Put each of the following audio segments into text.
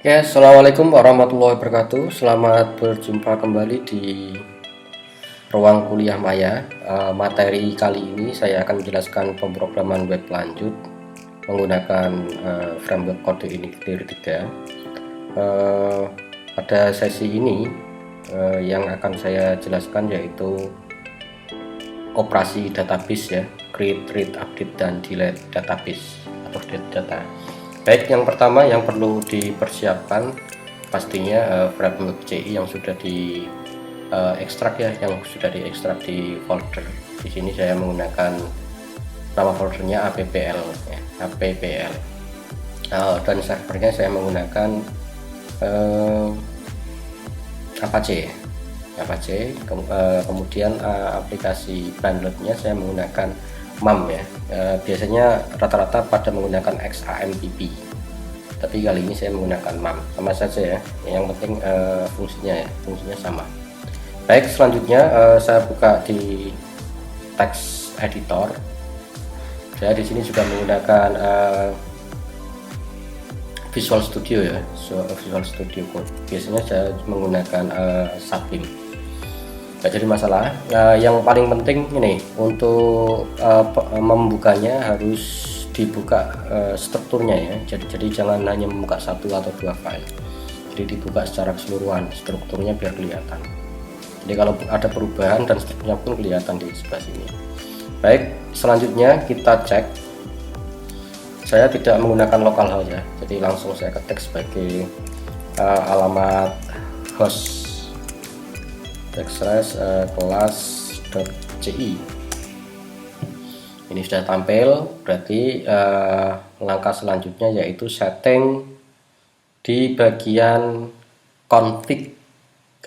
Ya, assalamualaikum warahmatullahi wabarakatuh. Selamat berjumpa kembali di ruang kuliah Maya. Materi kali ini saya akan menjelaskan pemrograman web lanjut menggunakan framework kode Unity 3. Pada sesi ini yang akan saya jelaskan yaitu operasi database ya, create, read, update, dan delete database atau data. Baik, yang pertama yang perlu dipersiapkan pastinya framework CI yang sudah di ekstrak ya, yang sudah diekstrak di folder. Di sini saya menggunakan nama foldernya appl ya, appl. Dan servernya saya menggunakan Apache ya. Apache. Kemudian aplikasi downloadnya saya menggunakan MAM ya. Biasanya rata-rata pada menggunakan XAMPP, tapi kali ini saya menggunakan MAM. Sama saja ya, yang penting fungsinya sama. Baik, selanjutnya saya buka di text editor. Saya di sini juga menggunakan Visual Studio ya, Visual Studio Code. Biasanya saya menggunakan Sublime. Nggak jadi masalah. Yang paling penting ini untuk membukanya harus dibuka strukturnya ya. Jadi jangan hanya membuka satu atau dua file. Jadi dibuka secara keseluruhan strukturnya biar kelihatan. Jadi kalau ada perubahan dan strukturnya pun kelihatan di sebelah sini. Baik, selanjutnya kita cek. Saya tidak menggunakan localhost ya, jadi langsung saya ketik sebagai alamat host /kelas.ci. Ini sudah tampil, berarti langkah selanjutnya yaitu setting di bagian config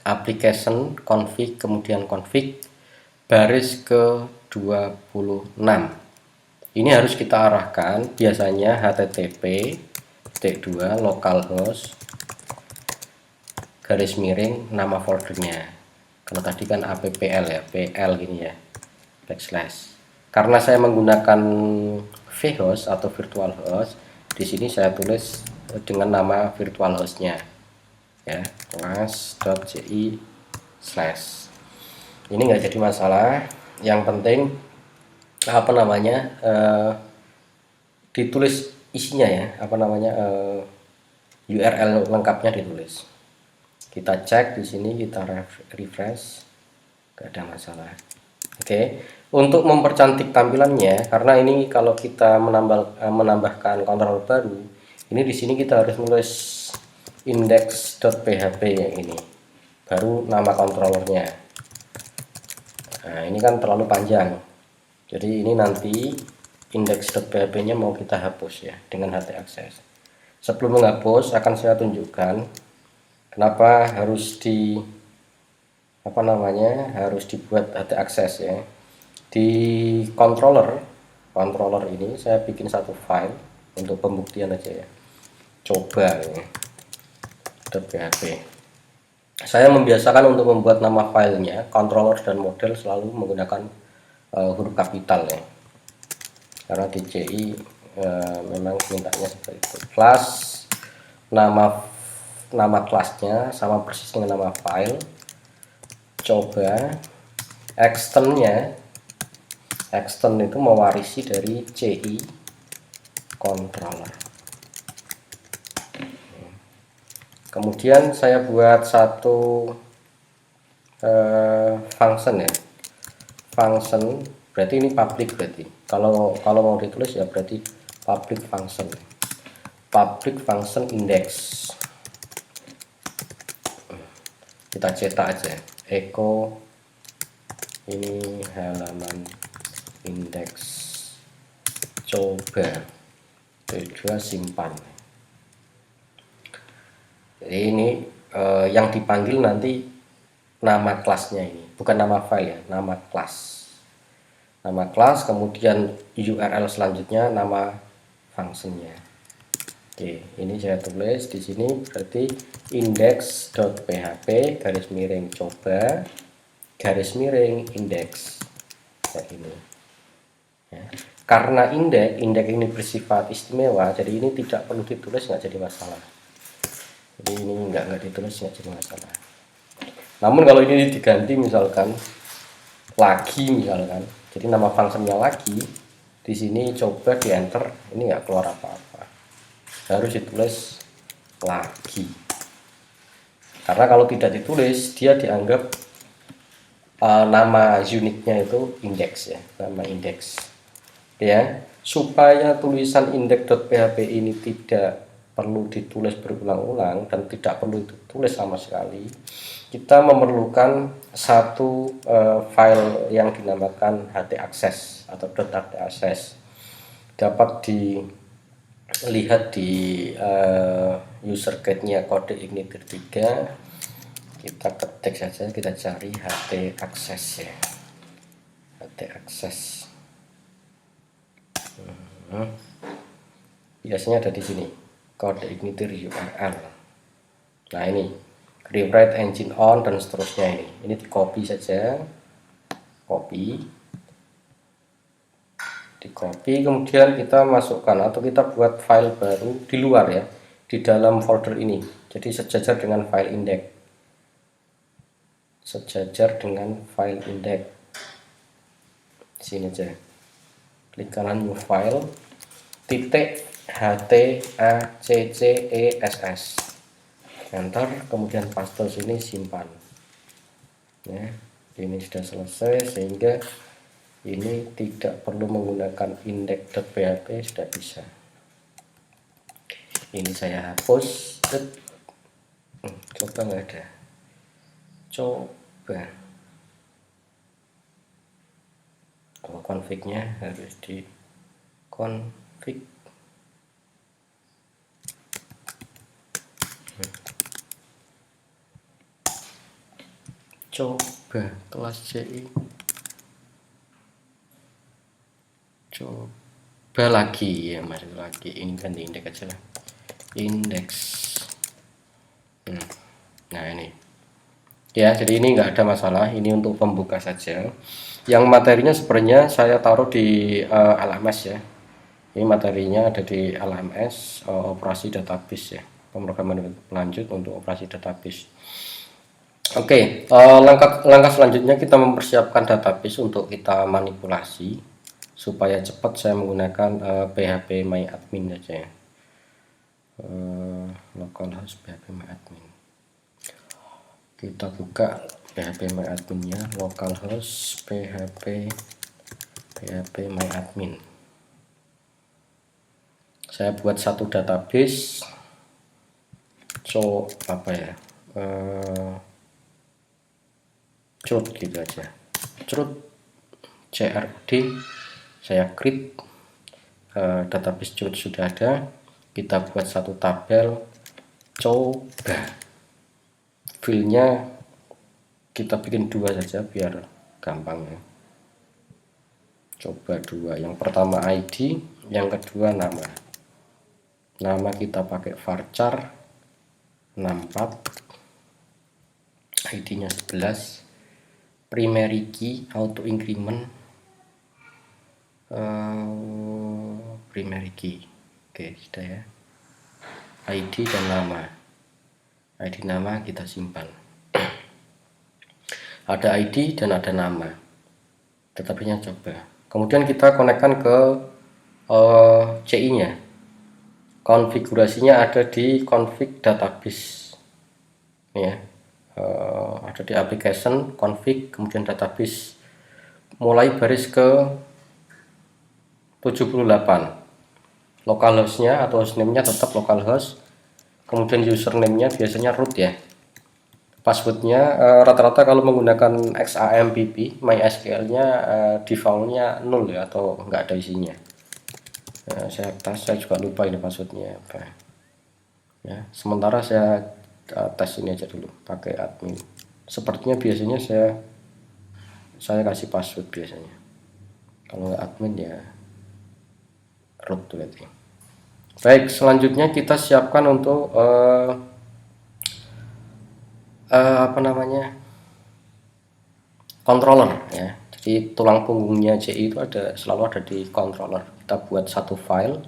application, config, kemudian config baris ke 26. Ini harus kita arahkan biasanya http localhost garis miring nama foldernya. Kalau tadi kan appl ya, pl gini ya, backslash. Karena saya menggunakan vhost atau virtual host, di sini saya tulis dengan nama virtual hostnya ya, kelas.ci/. Ini nggak jadi masalah. Yang penting ditulis isinya ya, URL lengkapnya ditulis. Kita cek di sini, kita refresh, gak ada masalah. Oke, untuk mempercantik tampilannya, karena ini kalau kita menambahkan kontrol baru, ini di sini kita harus menulis index.php yang ini, baru nama kontrolernya. Nah, ini kan terlalu panjang. Jadi ini nanti index.php nya mau kita hapus ya dengan htaccess. Sebelum menghapus akan saya tunjukkan kenapa harus dibuat htaccess ya. Di controller ini saya bikin satu file untuk pembuktian aja ya. Coba ya. .php. Saya membiasakan untuk membuat nama filenya, controller dan model selalu menggunakan huruf kapital ya, karena di CI memang mintanya seperti itu. Kelas, nama kelasnya sama persis dengan nama file. Coba extend itu mewarisi dari CI controller. Kemudian saya buat satu function ya, function berarti ini public, berarti kalau mau ditulis ya berarti public function index. Kita cetak aja echo ini halaman index, coba kedua simpan. Jadi ini yang dipanggil nanti nama kelasnya, ini bukan nama file ya, nama kelas, kemudian URL selanjutnya nama functionnya. Oke, ini saya tulis di sini berarti index.php garis miring coba garis miring index kayak ini ya. Karena indeks ini bersifat istimewa, jadi ini tidak perlu ditulis, nggak jadi masalah. Jadi ini nggak ditulis nggak jadi masalah. Namun kalau ini diganti misalkan lagi misalkan, jadi nama fungsinya lagi, di sini coba di enter, ini nggak keluar apa-apa, harus ditulis lagi. Karena kalau tidak ditulis dia dianggap nama unitnya itu indeks ya, nama indeks ya. Supaya tulisan index.php ini tidak perlu ditulis berulang-ulang dan tidak perlu ditulis sama sekali, kita memerlukan satu file yang dinamakan htaccess atau .htaccess. Dapat dilihat di user guide-nya kode Igniter 3. Kita ketik saja, kita cari htaccess ya, htaccess. Biasanya ada di sini kode Igniter URL. Nah ini rewrite engine on dan seterusnya, ini di copy saja, copy, kemudian kita masukkan atau kita buat file baru di luar ya, di dalam folder ini. Jadi sejajar dengan file index, sini aja, klik kanan new file, titik htaccess, enter, kemudian paste sini, simpan ya. Ini sudah selesai sehingga ini tidak perlu menggunakan index.php, sudah bisa. Ini saya hapus, coba nggak ada, coba kalau config-nya harus di config. Coba kelas CI, coba lagi ya, masuk lagi, ini ganti indeks aja lah, indeks. Nah ini ya, jadi ini nggak ada masalah, ini untuk pembuka saja. Yang materinya sebenarnya saya taruh di LMS ya, ini materinya ada di LMS, operasi database ya, pemrograman lanjut untuk operasi database. Oke, langkah selanjutnya kita mempersiapkan database untuk kita manipulasi. Supaya cepat saya menggunakan php myadmin saja ya, localhost php myadmin. Kita buka php myadminnya, localhost php myadmin. Saya buat satu database, apa ya, crud gitu aja, crud crd. Saya create database crud sudah ada, kita buat satu tabel, coba filenya kita bikin dua saja biar gampang ya. Coba dua, yang pertama ID, yang kedua nama. Nama kita pakai varchar 64, ID nya 11, primary key auto increment, primary key. Oke, sudah ya, ID dan nama. ID nama kita simpan, ada ID dan ada nama, tetapinya coba. Kemudian kita konekkan ke CI nya, konfigurasinya ada di config database ya, ada di application config, kemudian database, mulai baris ke 78. Localhost-nya atau hostname-nya tetap localhost, kemudian username-nya biasanya root ya. Password-nya rata-rata kalau menggunakan XAMPP MySQL-nya default-nya 0 ya, atau enggak ada isinya. Saya juga lupa ini password-nya apa ya. Sementara saya tes ini aja dulu pakai admin. Sepertinya biasanya saya kasih password biasanya. Kalau nggak admin ya root berarti. Baik, selanjutnya kita siapkan untuk apa namanya, controller ya. Jadi tulang punggungnya CI itu selalu ada di controller. Kita buat satu file,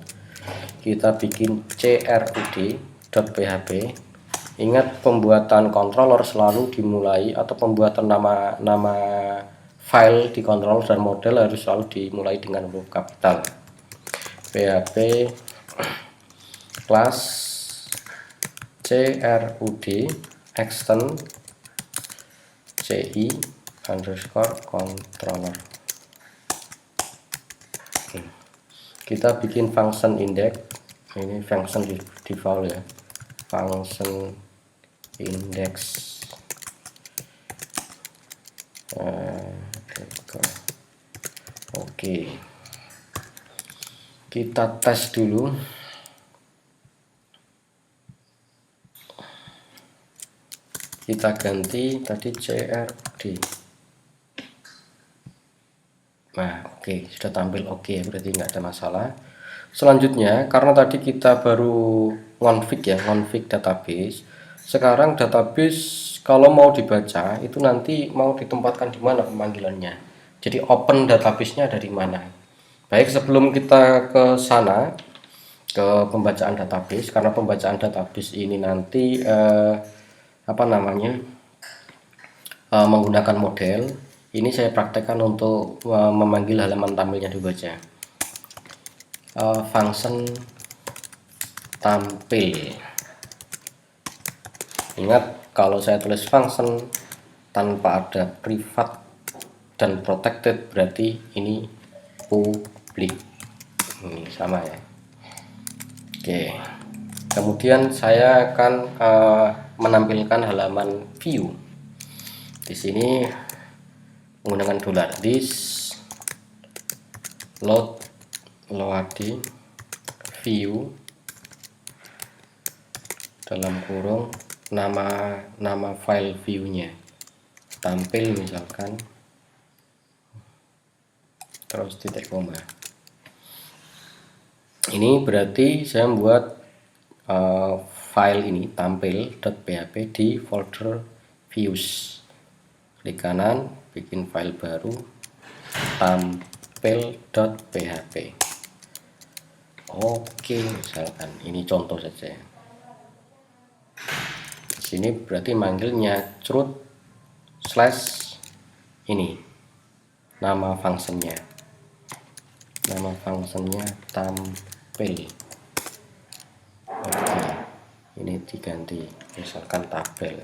kita bikin crud.php, Ingat, pembuatan controller selalu dimulai, atau pembuatan nama file di controller dan model harus selalu dimulai dengan huruf kapital. PHP class CRUD extend CI underscore controller. Kita bikin function index, ini function default ya, function index. Oke, kita tes dulu. Kita ganti tadi CRD. Nah, oke, sudah tampil oke, berarti nggak ada masalah. Selanjutnya, karena tadi kita baru config database. Sekarang database kalau mau dibaca itu nanti mau ditempatkan di mana pemanggilannya. Jadi open database-nya dari mana. Baik, sebelum kita ke sana, ke pembacaan database, karena pembacaan database ini nanti menggunakan model. Ini saya praktekkan untuk memanggil halaman tampilnya dibaca. Function tampil. Ingat, kalau saya tulis function tanpa ada private dan protected, berarti ini public. Ini sama ya. Oke. Kemudian saya akan menampilkan halaman view. Di sini menggunakan $this loading view dalam kurung nama file view-nya tampil misalkan, terus titik koma. Ini berarti saya membuat file ini tampil.php di folder views. Klik kanan, bikin file baru tampil.php. Oke, misalkan ini contoh saja. Di sini berarti manggilnya root slash ini nama fungsinya. Nama fungsinya tampil. Oke, ini diganti misalkan tabel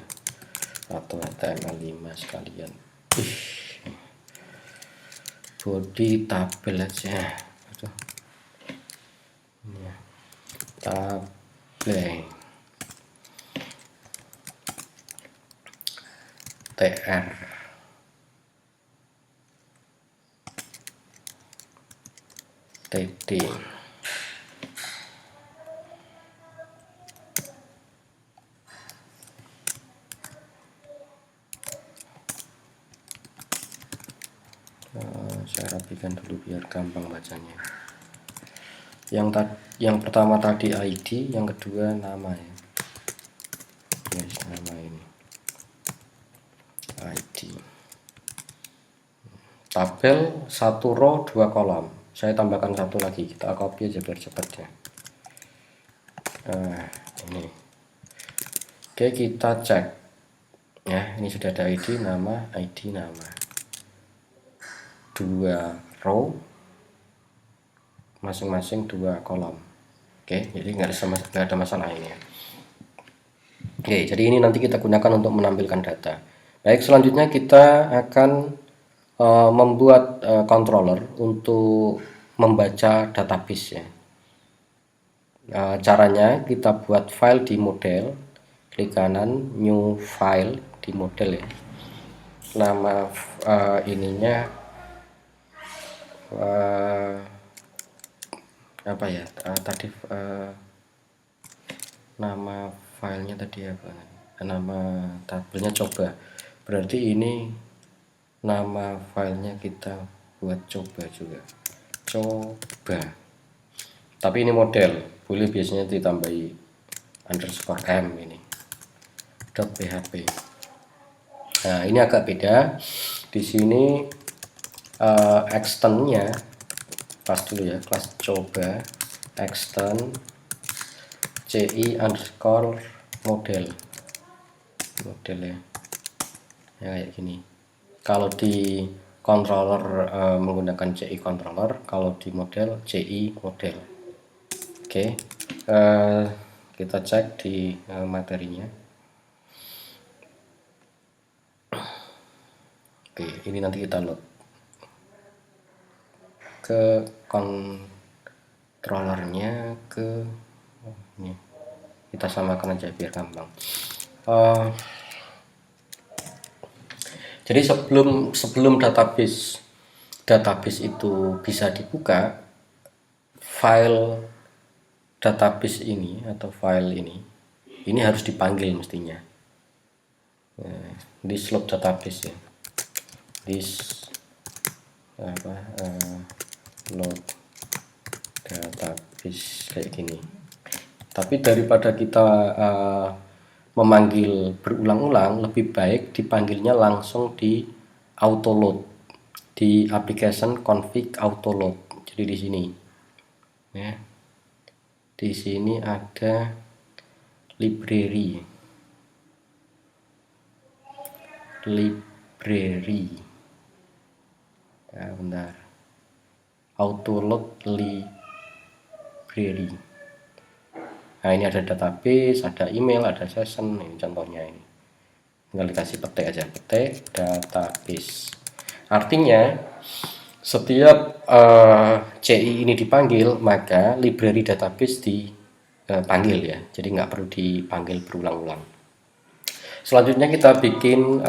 atau HTML5 sekalian. Body tabel aja. Tabel TR TD. Saya rapikan dulu biar gampang bacanya. Yang pertama tadi ID, yang kedua nama ya. Yes, nama ini ID. Tabel 1 row 2 kolom. Saya tambahkan satu lagi, kita copy aja biar cepat ya. Nah, ini. Oke, kita cek. Ya, ini sudah ada ID nama. 2 row, masing-masing 2 kolom. Oke, jadi nggak ada masalah ini ya. Oke, jadi ini nanti kita gunakan untuk menampilkan data. Baik, selanjutnya kita akan membuat controller untuk membaca database ya. Caranya kita buat file di model, klik kanan, new file di model ya. Nama ininya apa ya, tadi nama filenya tadi apa, nama tabelnya coba, berarti ini nama filenya kita buat coba juga, coba, tapi ini model, boleh biasanya ditambahi underscore m ini .php. Nah, ini agak beda di sini. Extendnya pas dulu ya, kelas coba extend ci underscore model. modelnya ya kayak gini. Kalau di controller menggunakan CI controller, kalau di model CI model. Oke, kita cek di materinya. Oke, ini nanti kita load ke controllernya ke ini. Kita samakan aja biar gampang. Jadi sebelum database itu bisa dibuka, file database ini atau file ini harus dipanggil mestinya. This load database ya. This load database kayak gini. Tapi daripada kita memanggil berulang-ulang, lebih baik dipanggilnya langsung di autoload, di application config autoload. Jadi di sini ya, di sini ada library ya, bentar, autoload library. Nah ini ada database, ada email, ada session. Ini contohnya, ini tinggal dikasih petik aja, petik database. Artinya setiap CI ini dipanggil, maka library database dipanggil ya, jadi nggak perlu dipanggil berulang-ulang. Selanjutnya kita bikin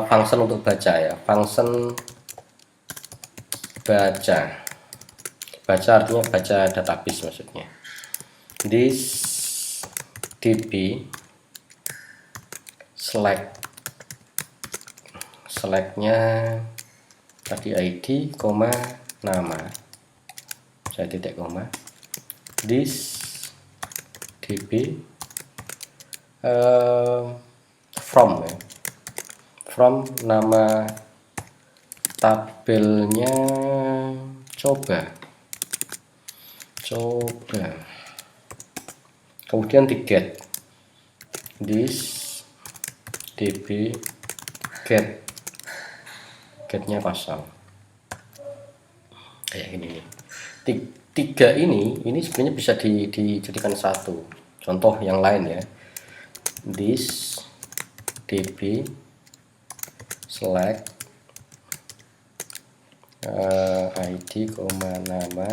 function untuk baca ya, function baca artinya baca database maksudnya. This db selectnya tadi ID, nama, saya titik koma, this db from ya, from nama tabelnya coba, kemudian di get this db getnya kosong kayak gini nih. Tiga ini sebenarnya bisa dijadikan satu. Contoh yang lain ya, this db select ID, nama,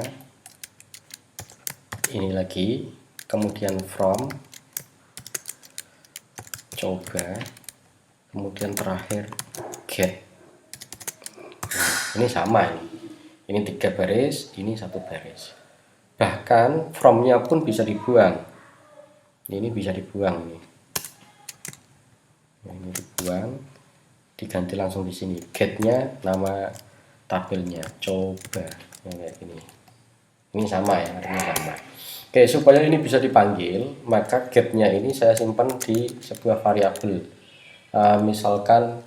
ini lagi, kemudian from coba, kemudian terakhir get. Ini sama, ini 3 baris, ini 1 baris. Bahkan from-nya pun bisa dibuang. Ini bisa dibuang nih. Ini dibuang, diganti langsung di sini. Get-nya nama tabelnya coba, kayak gini. Ini sama ya, artinya sama. Oke, supaya ini bisa dipanggil, maka get-nya ini saya simpan di sebuah variabel. Misalkan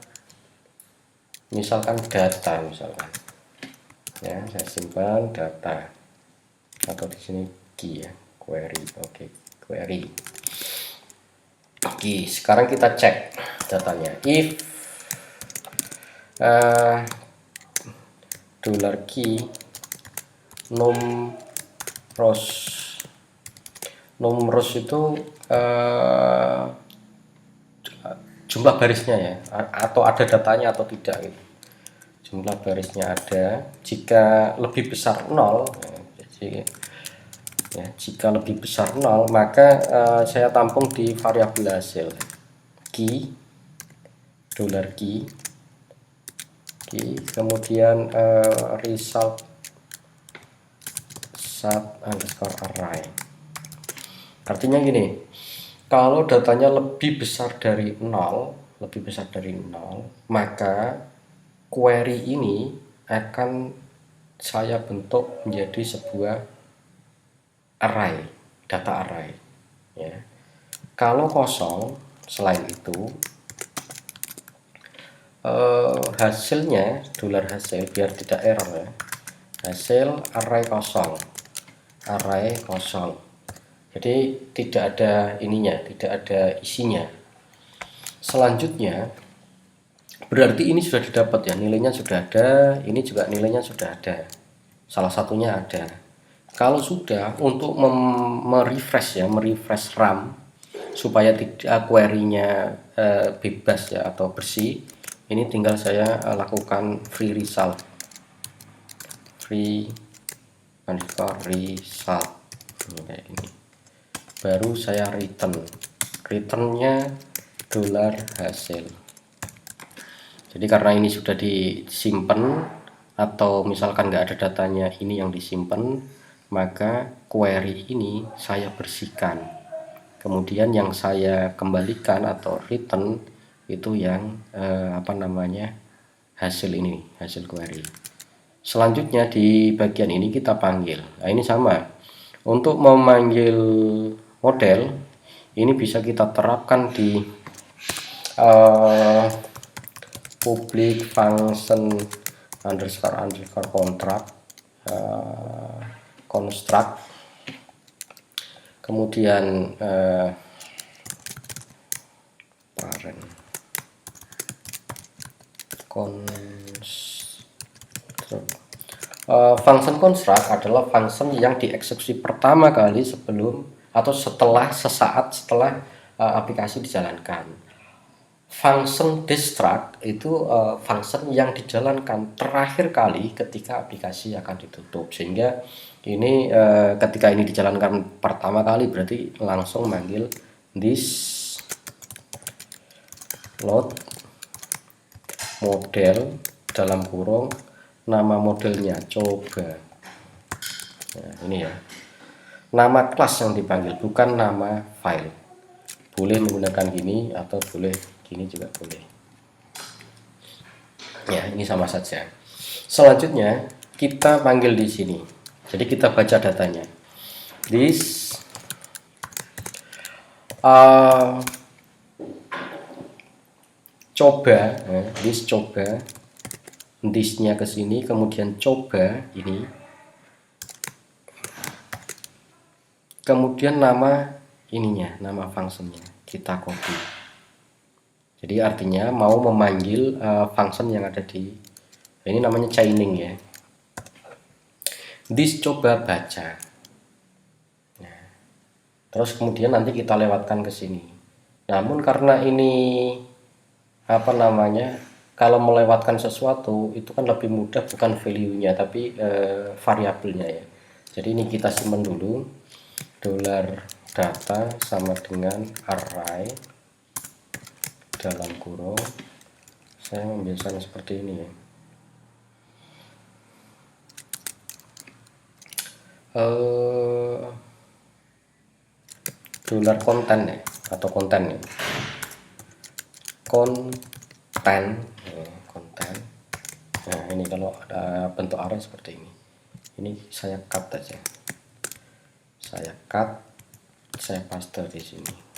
data, misalkan ya, saya simpan data, atau di sini key ya, query. Oke, query. Oke, sekarang kita cek datanya. If $key num rows itu jumlah barisnya ya, atau ada datanya atau tidak gitu. Jumlah barisnya ada. Jika lebih besar 0 ya, jika lebih besar 0, maka saya tampung di variabel hasil key $key, kemudian result sub_array. Artinya gini, kalau datanya lebih besar dari 0, maka query ini akan saya bentuk menjadi sebuah array, data array ya. Kalau kosong, selain itu hasilnya $hasil, biar tidak error ya, hasil array kosong, jadi tidak ada ininya, tidak ada isinya. Selanjutnya berarti ini sudah didapat ya, nilainya sudah ada, ini juga nilainya sudah ada, salah satunya ada. Kalau sudah, untuk merefresh ya, merefresh RAM supaya tidak query-nya bebas ya atau bersih, ini tinggal saya lakukan free result, free underscore result ini kayak ini. Baru saya returnnya dolar hasil. Jadi karena ini sudah disimpan atau misalkan nggak ada datanya ini yang disimpan, maka query ini saya bersihkan. Kemudian yang saya kembalikan atau return itu yang hasil ini, hasil query. Selanjutnya di bagian ini kita panggil. Nah, ini sama. Untuk memanggil model ini bisa kita terapkan di public function underscore contract construct, kemudian parent function construct adalah function yang dieksekusi pertama kali sebelum atau sesaat setelah aplikasi dijalankan. Function destruct itu function yang dijalankan terakhir kali ketika aplikasi akan ditutup, sehingga ini ketika ini dijalankan pertama kali berarti langsung manggil this load model dalam kurung nama modelnya coba. Nah, ini ya, nama kelas yang dipanggil bukan nama file. Boleh menggunakan gini atau boleh ini juga boleh ya, ini sama saja. Selanjutnya kita panggil di sini, jadi kita baca datanya. This coba, this coba, thisnya ke sini, kemudian coba ini, kemudian nama ininya, nama fungsinya kita copy. Jadi artinya mau memanggil function yang ada di ini, namanya chaining ya. This coba baca. Nah, terus kemudian nanti kita lewatkan ke sini. Namun karena ini kalau melewatkan sesuatu itu kan lebih mudah, bukan value-nya tapi variabelnya ya. Jadi ini kita simpan dulu, dolar data sama dengan array dalam kurung, saya membiasakan seperti ini ya, dolar konten ya, atau konten ya, konten. Nah ini kalau ada bentuk array seperti ini saya cut aja, saya paste di sini.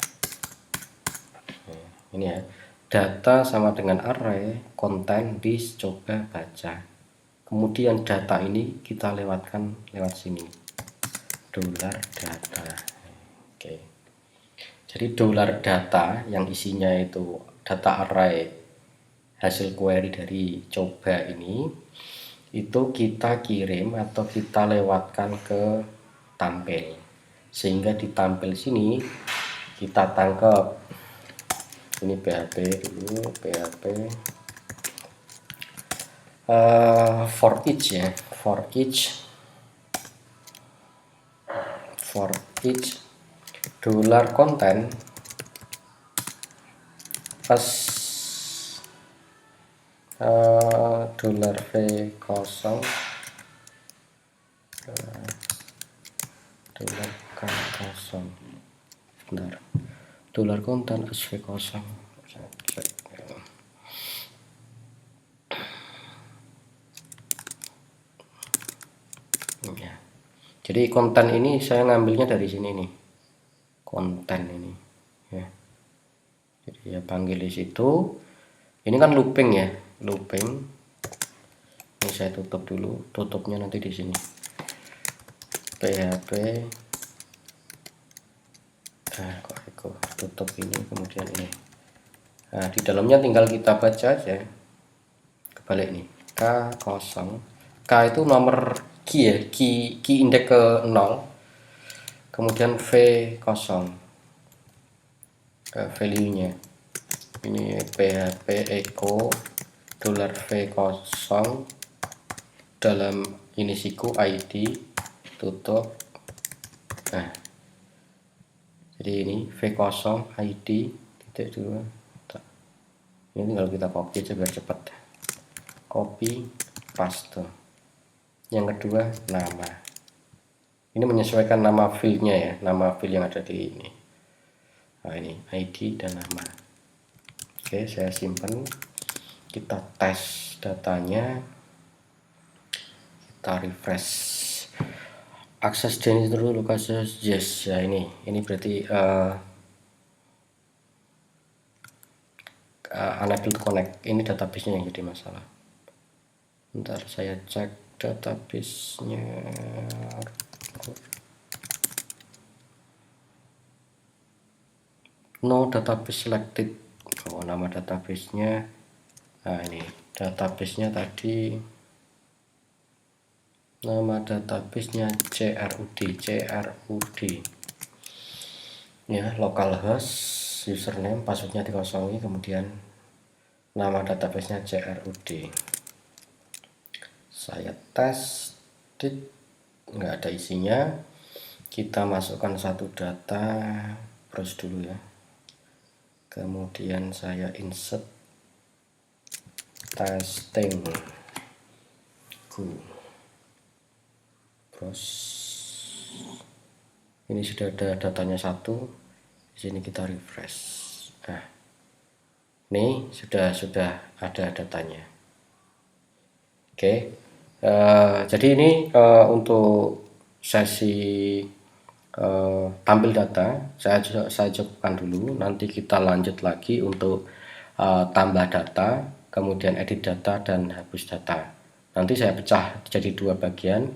Ini ya, data sama dengan array konten dis coba baca, kemudian data ini kita lewatkan lewat sini, dolar data. Oke, jadi dolar data yang isinya itu data array hasil query dari coba ini, itu kita kirim atau kita lewatkan ke tampil, sehingga di tampil sini kita tangkap ini PHP dulu, PHP for each ya, for each dolar konten pas dolar v0 dolar k0, bentar, dolar konten SV0 ya. Jadi konten ini saya ngambilnya dari sini nih, konten ini ya. Jadi ya panggil di situ. Ini kan looping ya, looping. Ini saya tutup dulu, tutupnya nanti di sini. PHP tutup ini, kemudian ini Nah, di dalamnya tinggal kita baca aja. Kebalik nih, K0. K itu nomor key ya, key indeks ke 0. Kemudian V0 value-nya. Ini PHP echo $V0 dalam ini siku ID tutup. Nah, jadi ini V0 ID titik 2. Ini tinggal kita copy aja biar cepat. Copy paste. Yang kedua nama. Ini menyesuaikan nama file-nya ya, nama file yang ada di ini. Nah, ini ID dan nama. Oke, saya simpan. Kita tes datanya. Kita refresh. Akses jenis dulu, kasus yes ya, ini berarti unable to connect. Ini database-nya yang jadi masalah. Bentar saya cek database-nya. No database selected. Oh, nama database-nya. Nah, ini database-nya tadi. Nama database-nya CRUD. Ya, localhost, username, passwordnya dikosongi, kemudian nama database-nya CRUD. Saya tes, nggak ada isinya. Kita masukkan satu data, browse dulu ya. Kemudian saya insert testing, browse. Ini sudah ada datanya satu. Di sini kita refresh. Nah, ini sudah ada datanya. Oke. Jadi ini untuk sesi tampil data saya cukupkan dulu. Nanti kita lanjut lagi untuk tambah data, kemudian edit data dan hapus data. Nanti saya pecah jadi dua bagian,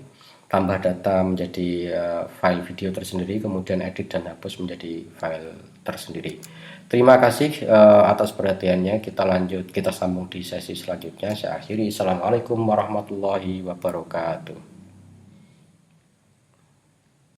tambah data menjadi file video tersendiri, kemudian edit dan hapus menjadi file tersendiri. Terima kasih atas perhatiannya. Kita sambung di sesi selanjutnya. Saya akhiri. Assalamualaikum warahmatullahi wabarakatuh.